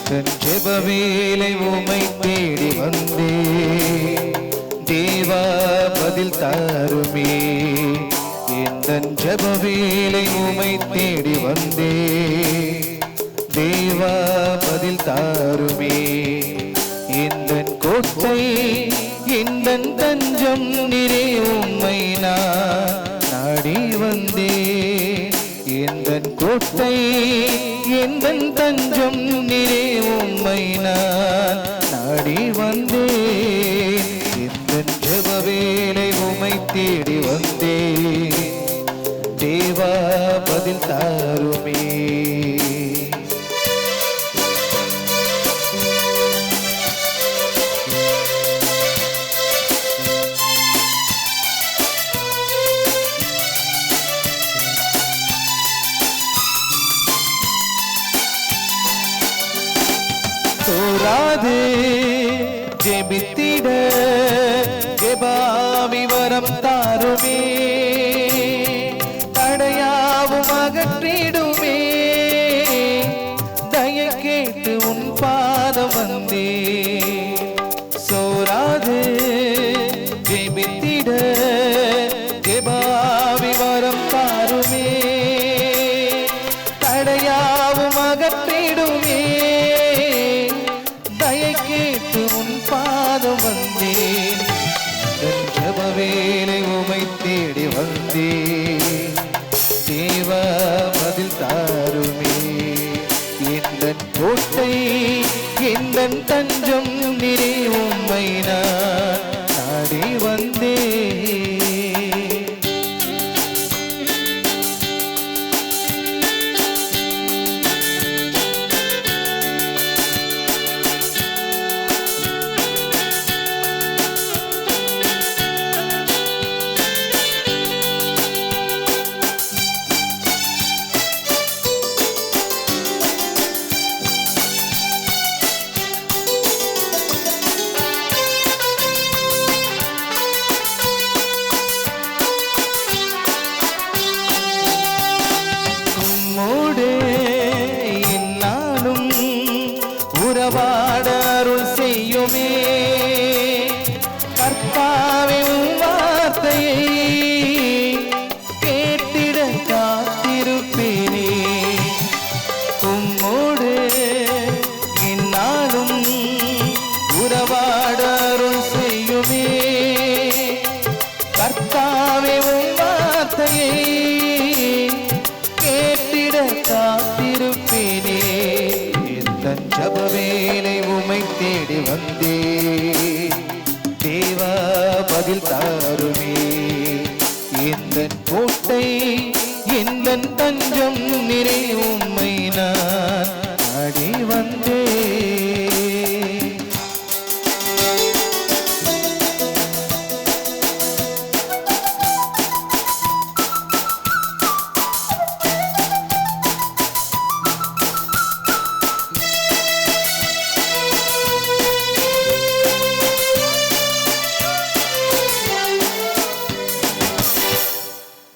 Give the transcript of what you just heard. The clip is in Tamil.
தன் ஜெபவேளை உமை தேடி வந்தே தேவா பதில் தாருமே எந்தன் ஜெபவேளை உமை தேடி வந்தே தேவா பதில் தாருமே எந்தன் கோட்டை எந்தன் தஞ்சம் நிறை உம்மை நான் நாடி வந்தே எந்தன் கோட்டை எந்தன் தஞ்சம் நிறை உம்மை நான் நாடி வந்தேன் எந்தன் ஜெபவேளை உம்மை தேடி வந்தேன் தேவா பதில் தாருமே தோராதே ஜெபித்திட ஜெபாவி வரம் தாருமே தடையாவும் அகற்றிடுமே தயை கேட்டு உன் பாதம் வந்தே சோராதே ஜெபித்திட ஜெபாவி வரம் தாருமே தடையாவும் அகற்றிடுமே கேட்டு உன் பாதம் வந்தேன் என் ஜெபவேளை உமை தேடி வந்தேன் தேவா பதில் தாருமே எந்தன் கோட்டை எந்தன் தஞ்சம் நிறை உம்மை நான் நாடி வந்தேன் உறவாட அருள் செய்யுமே கர்த்தாவே உம் வார்த்தையை கேட்டிட காத்திருப்பேனே உம்மோடு என்னாலும் உறவாட அருள் செய்யுமே கர்த்தாவே உம் வார்த்தையை கேட்டிட காத்திருப்பேனே எந்தன் ஜெபவேளை உமை தேடி வந்தே தேவா பதில் தாருமே எந்தன் கோட்டை எந்தன் தஞ்சம் நிறை உம்மை நான்